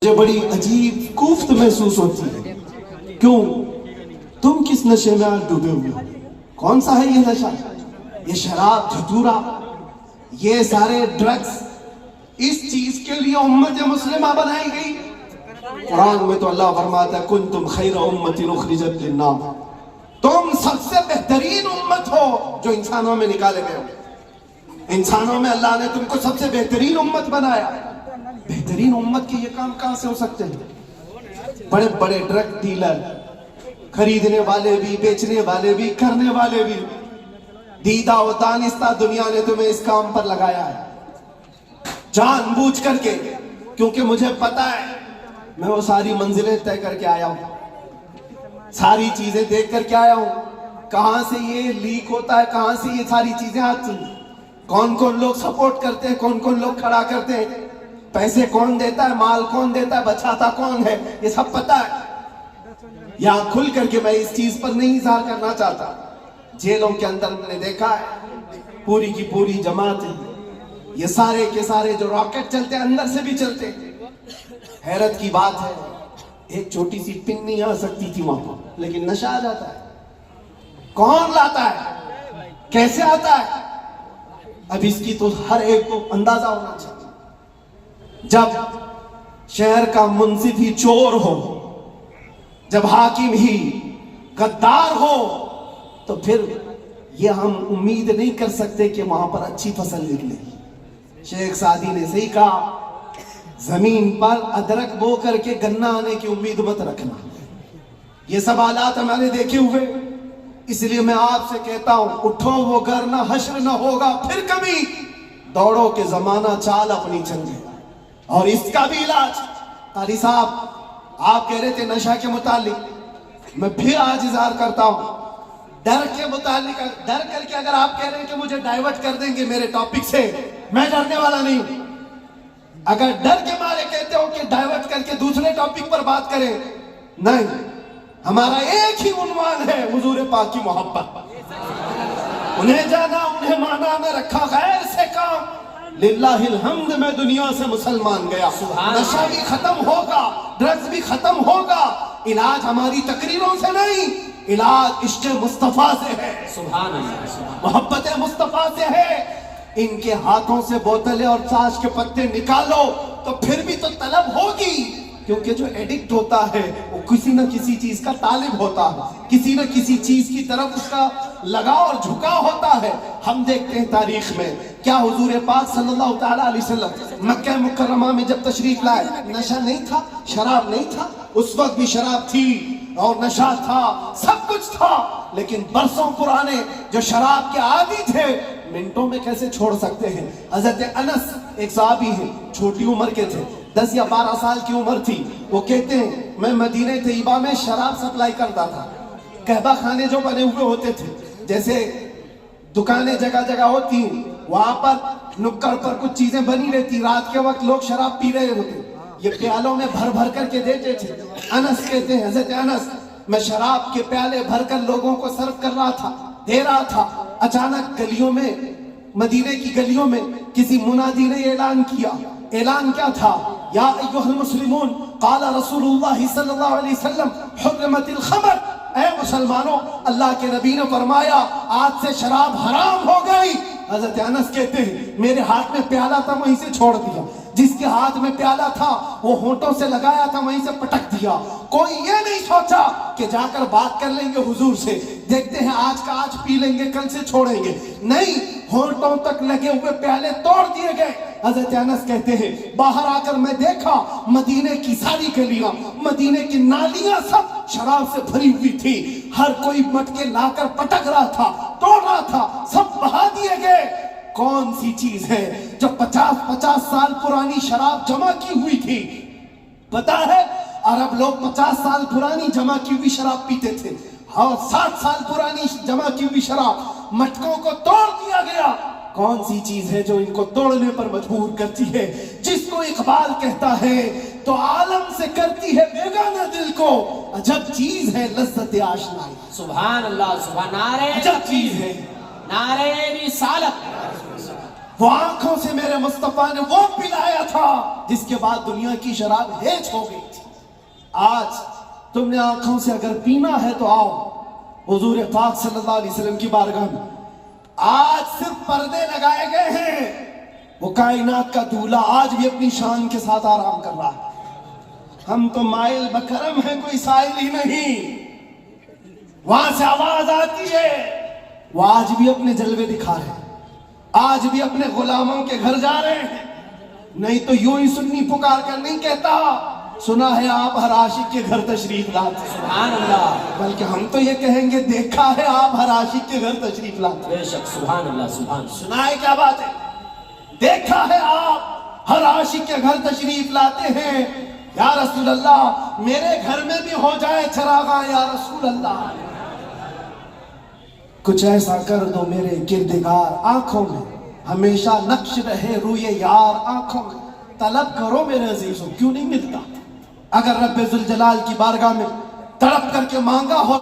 مجھے بڑی عجیب کوفت محسوس ہوتی ہے. کیوں؟ تم کس نشے میں آج ڈوبے ہوئے ہو؟ کون سا ہے یہ نشہ؟ یہ شراب، دھتورا، یہ سارے ڈرگز. اس چیز کے لیے امت مسلمہ بنائی گئی. قرآن میں تو اللہ فرماتا ہے کنتم خیر امت اخرجت للناس، تم سب سے بہترین امت ہو جو انسانوں میں نکالے گئے ہو. انسانوں میں اللہ نے تم کو سب سے بہترین امت بنایا. بہترین امت کے یہ کام کہاں سے ہو سکتے ہیں؟ بڑے بڑے ڈرگ ڈیلر، خریدنے والے بھی، بیچنے والے بھی، کرنے والے بھی. دیدہ و دانستہ دنیا نے تمہیں اس کام پر لگایا ہے جان بوجھ کر کے. کیونکہ مجھے پتا ہے میں وہ ساری منزلیں طے کر کے آیا ہوں، ساری چیزیں دیکھ کر کے آیا ہوں. کہاں سے یہ لیک ہوتا ہے، کہاں سے یہ ساری چیزیں آتی ہیں، کون کون لوگ سپورٹ کرتے ہیں، کون کون لوگ کھڑا کرتے ہیں، پیسے کون دیتا ہے، مال کون دیتا ہے، بچاتا کون ہے، یہ سب پتا ہے. یہاں کھل کر کے میں اس چیز پر نہیں اظہار کرنا چاہتا. جیلوں کے اندر میں نے دیکھا ہے پوری کی پوری جماعت، یہ سارے کے سارے جو راکٹ چلتے ہیں اندر سے بھی چلتے. حیرت کی بات ہے ایک چھوٹی سی پن نہیں آ سکتی تھی وہاں پر، لیکن نشہ آ جاتا ہے. کون لاتا ہے، کیسے آتا ہے؟ اب اس کی تو ہر ایک کو اندازہ ہونا چاہیے. جب شہر کا منصف ہی چور ہو، جب حاکم ہی غدار ہو، تو پھر یہ ہم امید نہیں کر سکتے کہ وہاں پر اچھی فصل نکلے. شیخ سعدی نے صحیح کہا، زمین پر ادرک بو کر کے گنا آنے کی امید مت رکھنا. یہ سب حالات ہمارے دیکھے ہوئے. اس لیے میں آپ سے کہتا ہوں اٹھو وہ گر نہ حشر نہ ہوگا پھر کبھی، دوڑو کہ زمانہ چال اپنی چل گئے. اور اس کا بھی علاج قاری صاحب آپ کہہ رہے تھے نشہ کے متعلق، میں پھر آج اظہار کرتا ہوں ڈر کے متعلق. ڈر کر کے اگر آپ کہہ رہے ہیں کہ مجھے ڈائیورٹ کر دیں گے میرے ٹاپک سے، میں ڈرنے والا نہیں ہوں. اگر ڈر کے مارے کہتے ہو کہ ڈائیورٹ کر کے دوسرے ٹاپک پر بات کریں، نہیں، ہمارا ایک ہی عنوان ہے حضور پاک کی محبت. انہیں جانا انہیں مانا، میں رکھا غیر سے کام. للہ الحمد میں دنیا سے مسلمان گیا. نشہ بھی ختم ہوگا، ڈرگز بھی ختم ہوگا. علاج ہماری تقریروں سے نہیں، علاج عشق مصطفیٰ سے ہے. سبحان اللہ، محبت مصطفیٰ سے ہے. ان کے ہاتھوں سے بوتلیں اور تاش کے پتے نکالو تو پھر بھی تو طلب ہوگی. کیونکہ جو ایڈکٹ ہوتا ہے وہ کسی نہ کسی چیز کا طالب ہوتا ہے، کسی نہ کسی چیز کی طرف اس کا لگاؤ اور جھکاؤ ہوتا ہے. ہم دیکھتے ہیں تاریخ میں کیا حضور پاک صلی اللہ تعالیٰ علیہ وسلم مکہ مکرمہ میں جب تشریف لائے، نشہ نہیں تھا، شراب نہیں تھا. اس وقت بھی شراب تھی اور نشہ تھا، سب کچھ تھا. لیکن برسوں پرانے جو شراب کے عادی تھے منٹوں میں کیسے چھوڑ سکتے ہیں؟ حضرت انس ایک صحابی ہیں، چھوٹی عمر کے تھے، 10 یا 12 سال کی عمر تھی. وہ کہتے ہیں میں مدینہ طیبہ میں شراب سپلائی کرتا تھا. قہبہ خانے جو بنے ہوئے ہوتے تھے، جیسے دکانیں جگہ جگہ ہوتی ہیں، وہاں پر نکڑ پر کچھ چیزیں بنی رہتی، رات کے وقت لوگ شراب پی رہے ہوتے، یہ پیالوں میں بھر بھر کر کے دیتے تھے. انس کہتے ہیں حضرت انس میں شراب کے پیالے بھر کر لوگوں کو سرو کر رہا تھا، دے رہا تھا. اچانک گلیوں میں، مدینہ کی گلیوں میں کسی منادی نے اعلان کیا. اعلان کیا تھا؟ یا ایھا المسلمون قال رسول اللہ صلی اللہ علیہ وسلم حرمت الخمر. اے مسلمانوں، اللہ کے نبی نے فرمایا آج سے شراب حرام ہو گئی. حضرت انس کہتے ہیں میرے ہاتھ میں پیالہ تھا وہیں سے چھوڑ دیا، جس کے ہاتھ میں پیالہ تھا وہ ہونٹوں سے لگایا تھا وہیں سے پٹک دیا. کوئی یہ نہیں سوچا کہ جا کر بات کر لیں گے حضور سے، دیکھتے ہیں آج کا آج پی لیں گے کل سے چھوڑیں گے. نہیں، ہونٹوں تک لگے ہوئے پیالے توڑ دیے گئے. حضرت انس کہتے ہیں باہر آ کر میں دیکھا مدینے کی ساری گلیاں، مدینے کی نالیاں سب شراب سے بھری ہوئی تھی. ہر کوئی مٹکے لا کر پٹک رہا تھا، توڑ رہا تھا، سب بہا دیے گئے. کون سی چیز ہے جو 50 سال پرانی شراب جمع کی ہوئی تھی؟ پتا ہے عرب لوگ 50 سال پرانی جمع کی ہوئی شراب پیتے تھے، اور 60 سال پرانی جمع کی ہوئی شراب مٹکوں کو توڑ دیا گیا. کون سی چیز ہے جو ان کو توڑنے پر مجبور کرتی ہے؟ جس کو اقبال کہتا ہے تو عالم سے کرتی ہے بیگانہ دل کو، عجب چیز ہے لذت آشنائی. سبحان اللہ، سبحان، نعرہ عجب چیز ہے، نعرہ رسالت. وہ آنکھوں سے میرے مصطفیٰ نے وہ پلایا تھا جس کے بعد دنیا کی شراب ہیچ ہو گئی تھی. آج تم نے آنکھوں سے اگر پینا ہے تو آؤ حضور پاک صلی اللہ علیہ وسلم کی بارگاہ میں. آج صرف پردے لگائے گئے ہیں. وہ کائنات کا دولہا آج بھی اپنی شان کے ساتھ آرام کر رہا ہے. ہم تو مائل بکرم ہیں, کوئی سائل ہی نہیں. وہاں سے آواز آتی ہے, وہ آج بھی اپنے جلوے دکھا رہے ہیں, آج بھی اپنے غلاموں کے گھر جا رہے ہیں. نہیں تو یوں ہی سنی پکار کر نہیں کہتا سنا ہے آپ ہر عاشق کے گھر تشریف لاتے ہیں. سبحان اللہ. بلکہ ہم تو یہ کہیں گے دیکھا ہے آپ ہر عاشق کے گھر تشریف لاتے ہیں. بے شک سبحان اللہ سبحان. سنا ہے کیا بات ہے؟ دیکھا ہے آپ ہر عاشق کے گھر تشریف لاتے ہیں. یا رسول اللہ میرے گھر میں بھی ہو جائے چراغاں یا رسول اللہ. کچھ ایسا کر دو میرے کردگار آنکھوں میں, ہمیشہ نقش رہے روئے یار آنکھوں میں. طلب کرو میرے عزیزوں, کیوں نہیں ملتا؟ اگر رب ذوالجلال کی بارگاہ میں تڑپ کر کے مانگا ہو